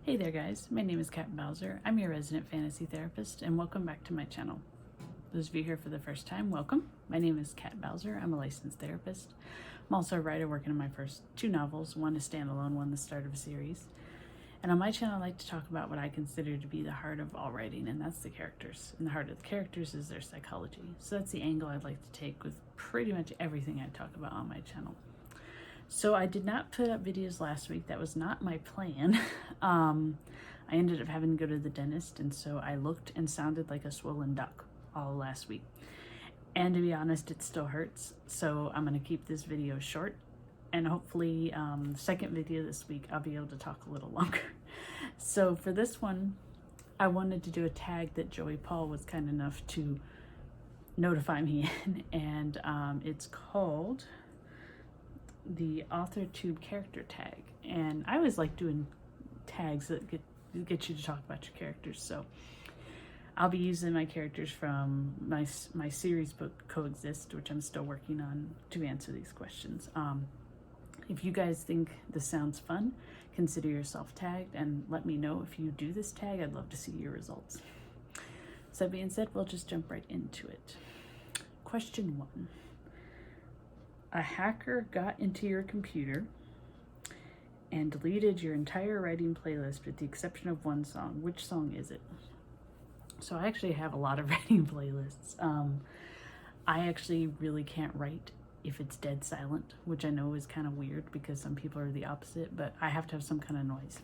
Hey there guys, my name is Kat Bowser. I'm your resident fantasy therapist and welcome back to my channel. Those of you here for the first time, welcome. My name is Kat Bowser. I'm a licensed therapist. I'm also a writer working on my first two novels, one a standalone, one the start of a series. And on my channel I like to talk about what I consider to be the heart of all writing, and that's the characters. And the heart of the characters is their psychology. So that's the angle I'd like to take with pretty much everything I talk about on my channel. So I did not put up videos last week. That was not my plan. I ended up having to go to the dentist, and so I looked and sounded like a swollen duck all last week. And to be honest, it still hurts. So I'm going to keep this video short, and hopefully the second video this week I'll be able to talk a little longer. So for this one, I wanted to do a tag that Joey Paul was kind enough to notify me in, and it's called the AuthorTube Character Tag. And I always like doing tags that get you to talk about your characters. So I'll be using my characters from my series book Coexist, which I'm still working on to answer these questions. If you guys think this sounds fun, consider yourself tagged and let me know if you do this tag. I'd love to see your results. So that being said, we'll just jump right into it. Question 1. A hacker got into your computer and deleted your entire writing playlist with the exception of one song. Which song is it? So I actually have a lot of writing playlists. I actually really can't write if it's dead silent, which I know is kind of weird because some people are the opposite, but I have to have some kind of noise.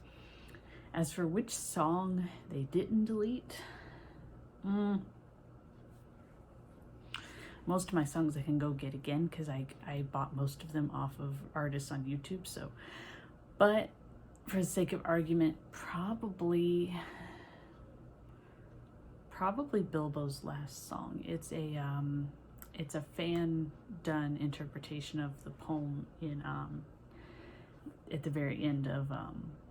As for which song they didn't delete, most of my songs I can go get again because I bought most of them off of artists on YouTube. So, but for the sake of argument, probably Bilbo's last song. It's a fan done interpretation of the poem in at the very end of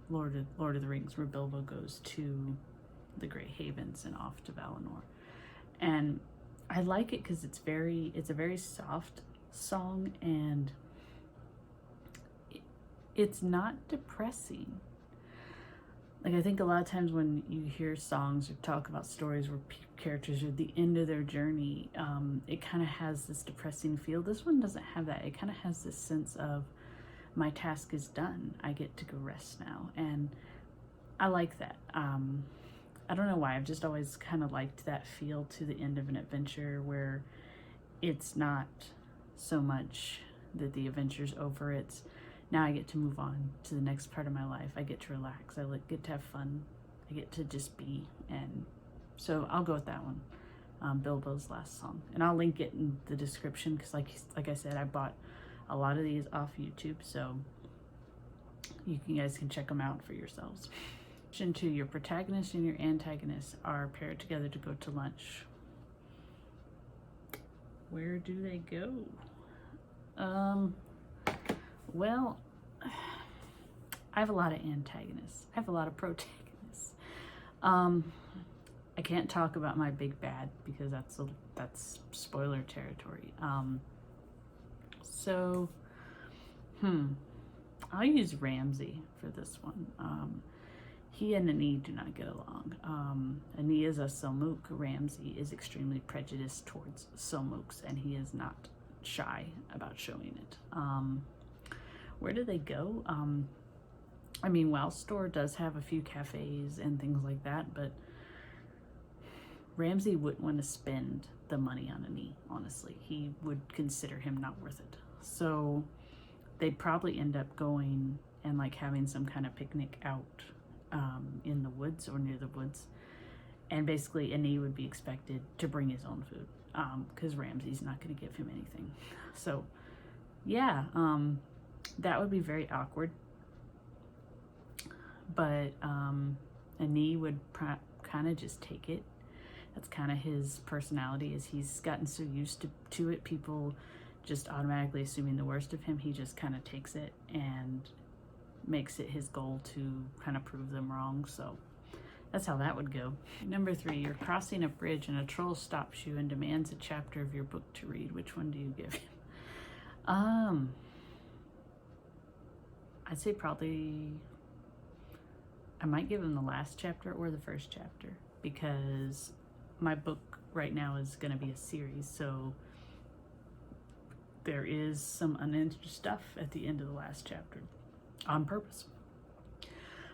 Lord of the Rings, where Bilbo goes to the Grey Havens and off to Valinor. And I like it because it's a very soft song, and it's not depressing. Like, I think a lot of times when you hear songs or talk about stories where characters are at the end of their journey, it kind of has this depressing feel. This one doesn't have that. It kind of has this sense of, my task is done. I get to go rest now. And I like that. I don't know why, I've just always kind of liked that feel to the end of an adventure where it's not so much that the adventure's over, it's now I get to move on to the next part of my life. I get to relax, I get to have fun, I get to just be. And so I'll go with that one, Bilbo's last song. And I'll link it in the description because like I said, I bought a lot of these off YouTube, so you guys can check them out for yourselves. Question 2, your protagonist and your antagonist are paired together to go to lunch. Where do they go? Well, I have a lot of antagonists. I have a lot of protagonists. I can't talk about my big bad because that's spoiler territory. So I'll use Ramsay for this one. He and Ani do not get along. Ani is a Selmook. Ramsay is extremely prejudiced towards Selmooks, and he is not shy about showing it. Where do they go? I mean, Wellstore does have a few cafes and things like that, but Ramsay wouldn't want to spend the money on Ani, honestly. He would consider him not worth it. So they'd probably end up going and like having some kind of picnic out in the woods or near the woods, and basically Ani would be expected to bring his own food because Ramsay's not going to give him anything. So yeah, that would be very awkward, but Ani would kind of just take it. That's kind of his personality, is he's gotten so used to it, people just automatically assuming the worst of him. He just kind of takes it and makes it his goal to kind of prove them wrong. So that's how that would go. Number 3, you're crossing a bridge and a troll stops you and demands a chapter of your book to read. Which one do you give him? I'd say probably I might give him the last chapter or the first chapter, because my book right now is going to be a series, so there is some unended stuff at the end of the last chapter on purpose.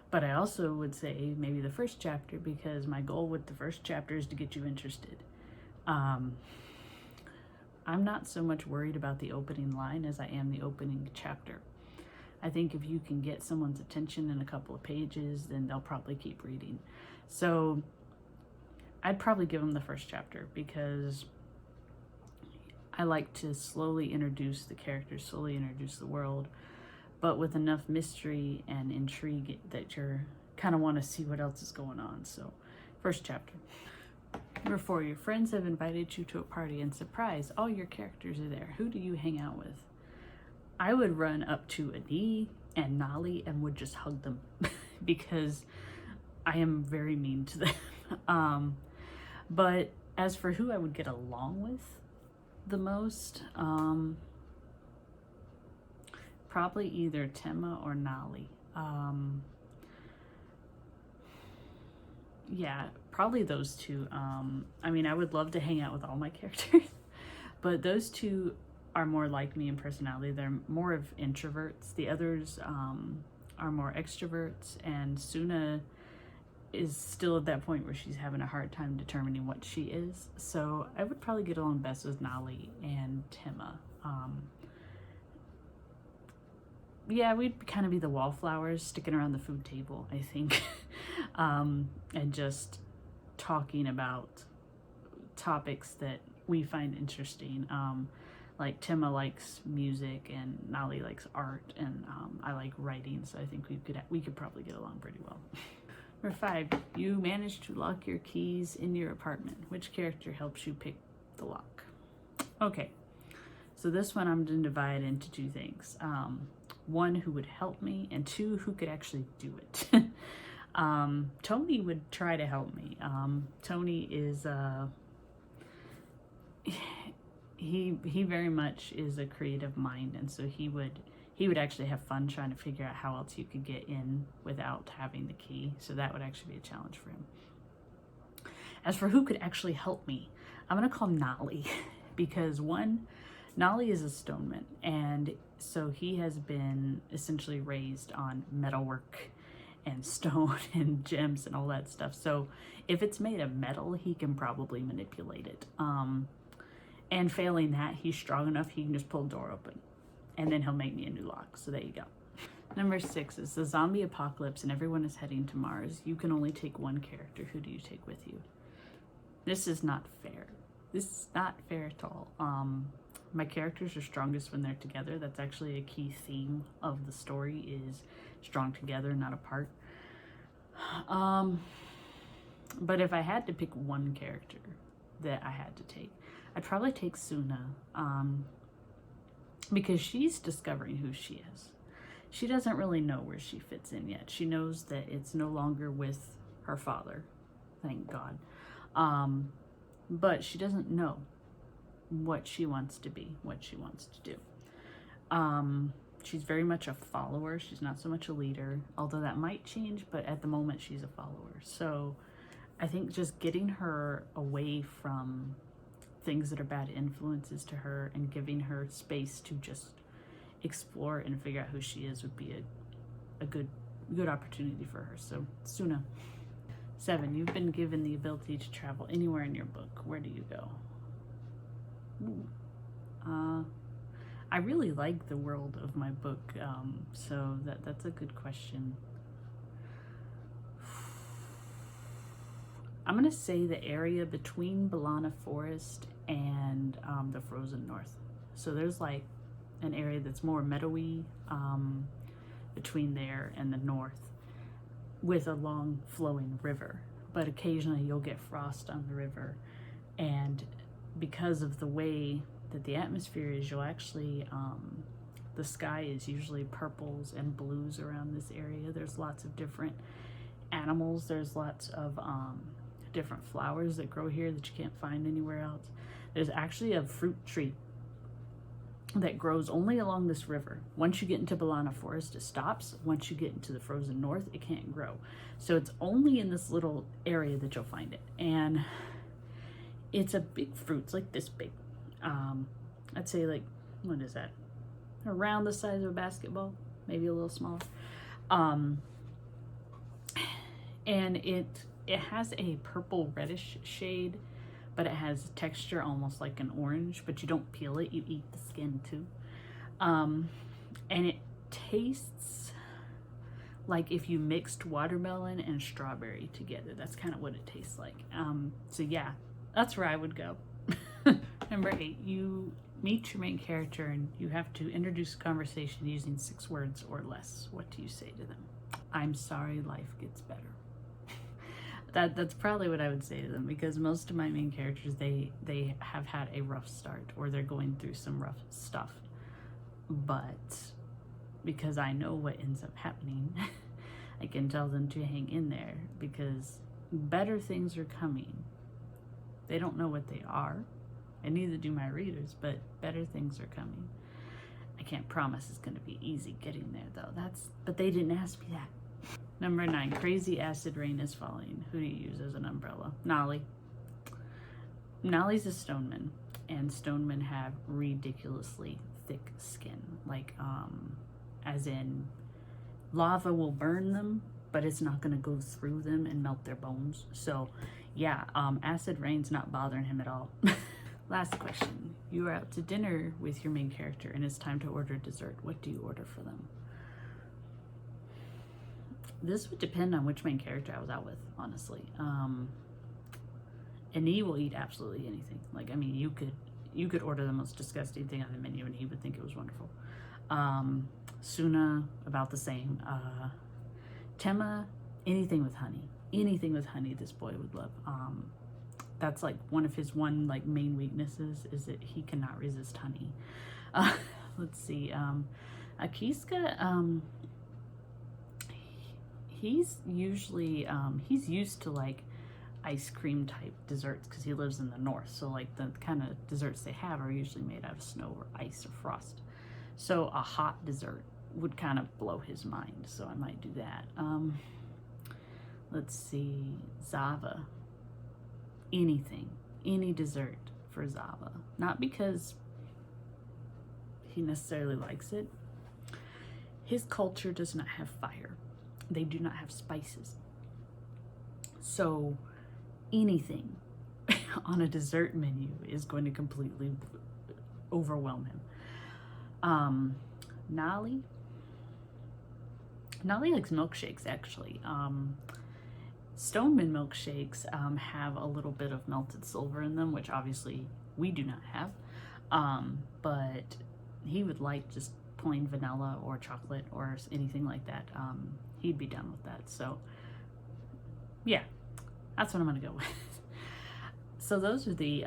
But I also would say maybe the first chapter, because my goal with the first chapter is to get you interested. I'm not so much worried about the opening line as I am the opening chapter. I think if you can get someone's attention in a couple of pages, then they'll probably keep reading. So I'd probably give them the first chapter, because I like to slowly introduce the characters, slowly introduce the world, but with enough mystery and intrigue that you're kind of want to see what else is going on. So first chapter. Number 4, your friends have invited you to a party, and surprise, all your characters are there. Who do you hang out with? I would run up to Ani and Nali and would just hug them because I am very mean to them. But as for who I would get along with the most, probably either Tema or Nali. Yeah, probably those two. I mean, I would love to hang out with all my characters, but those two are more like me in personality. They're more of introverts. The others are more extroverts, and Suna is still at that point where she's having a hard time determining what she is. So I would probably get along best with Nali and Tema. Yeah, we'd kind of be the wallflowers sticking around the food table, I think, and just talking about topics that we find interesting. Like Tema likes music and Nali likes art, and I like writing, so I think we could probably get along pretty well. Number 5, you managed to lock your keys in your apartment. Which character helps you pick the lock? Okay, so this one I'm going to divide into 2 things. 1, who would help me, and 2, who could actually do it. Tony would try to help me. Tony is he very much is a creative mind, and so he would actually have fun trying to figure out how else you could get in without having the key. So that would actually be a challenge for him. As for who could actually help me, I'm gonna call Nali, because 1, Nali is a stoneman, and so he has been essentially raised on metalwork and stone and gems and all that stuff. So if it's made of metal, he can probably manipulate it. And failing that, he's strong enough, he can just pull the door open, and then he'll make me a new lock. So there you go. Number 6 is the zombie apocalypse and everyone is heading to Mars. You can only take 1 character. Who do you take with you? This is not fair. This is not fair at all. My characters are strongest when they're together. That's actually a key theme of the story, is strong together, not apart. But if I had to pick 1 character that I had to take, I'd probably take Suna, because she's discovering who she is. She doesn't really know where she fits in yet. She knows that it's no longer with her father, thank God. But she doesn't know what she wants to be, what she wants to do. She's very much a follower. She's not so much a leader, although that might change, but at the moment she's a follower. So I think just getting her away from things that are bad influences to her and giving her space to just explore and figure out who she is would be a good opportunity for her. So Suna. 7, you've been given the ability to travel anywhere in your book. Where do you go? I really like the world of my book, so that's a good question. I'm gonna say the area between Balana Forest and the Frozen North. So there's like an area that's more meadowy between there and the north, with a long flowing river, but occasionally you'll get frost on the river, and because of the way that the atmosphere is, you'll actually the sky is usually purples and blues around this area. There's lots of different animals, there's lots of different flowers that grow here that you can't find anywhere else. There's actually a fruit tree that grows only along this river. Once you get into Balana Forest, it stops. Once you get into the frozen north, it can't grow. So it's only in this little area that you'll find it. And it's a big fruit. It's like this big. I'd say like, what is that? Around the size of a basketball, maybe a little smaller. And it has a purple reddish shade, but it has texture almost like an orange, but you don't peel it, you eat the skin too. And it tastes like if you mixed watermelon and strawberry together. That's kind of what it tastes like. So yeah, that's where I would go. Number 8, you meet your main character and you have to introduce a conversation using 6 words or less. What do you say to them? I'm sorry life gets better. That's probably what I would say to them, because most of my main characters, they have had a rough start or they're going through some rough stuff. But because I know what ends up happening, I can tell them to hang in there, because better things are coming. They don't know what they are, and neither do my readers, but better things are coming. I can't promise it's going to be easy getting there though. But they didn't ask me that. Number 9, crazy acid rain is falling. Who do you use as an umbrella? Nolly. Nolly's a stoneman, and stonemen have ridiculously thick skin. Like, as in, lava will burn them, but it's not going to go through them and melt their bones. So, yeah, acid rain's not bothering him at all. Last question. You are out to dinner with your main character, and it's time to order dessert. What do you order for them? This would depend on which main character I was out with, honestly. And he will eat absolutely anything. Like, I mean, you could order the most disgusting thing on the menu and he would think it was wonderful. Suna, about the same. Tema, anything with honey. Anything with honey this boy would love. That's like one of his main weaknesses, is that he cannot resist honey. Let's see. Akiska, he's usually he's used to like ice cream type desserts because he lives in the north, so like the kind of desserts they have are usually made out of snow or ice or frost. So a hot dessert would kind of blow his mind, so I might do that. Let's see. Zava, any dessert for Zava, not because he necessarily likes it. His culture does not have fire. They do not have spices. So anything on a dessert menu is going to completely overwhelm him. Nolly likes milkshakes, actually. Stoneman milkshakes have a little bit of melted silver in them, which obviously we do not have. But he would like just plain vanilla or chocolate or anything like that. He'd be done with that. So yeah, that's what I'm gonna go with. So those are the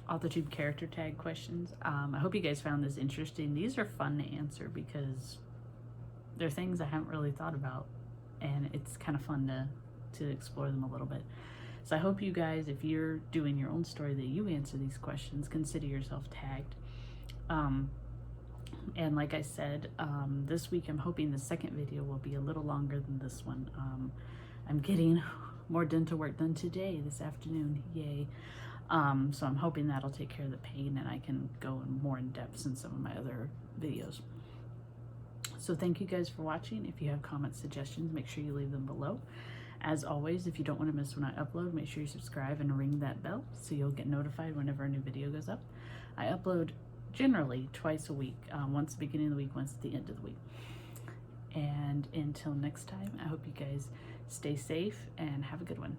AuthorTube character tag questions. I hope you guys found this interesting. These are fun to answer because they're things I haven't really thought about, and it's kind of fun to explore them a little bit. So I hope you guys, if you're doing your own story, that you answer these questions, consider yourself tagged. And like I said, this week I'm hoping the second video will be a little longer than this one. I'm getting more dental work done today, this afternoon, yay. So I'm hoping that'll take care of the pain and I can go more in depth in some of my other videos. So thank you guys for watching. If you have comments, suggestions, make sure you leave them below. As always, if you don't want to miss when I upload, make sure you subscribe and ring that bell so you'll get notified whenever a new video goes up. I upload generally twice a week, once at the beginning of the week, once at the end of the week. And until next time, I hope you guys stay safe and have a good one.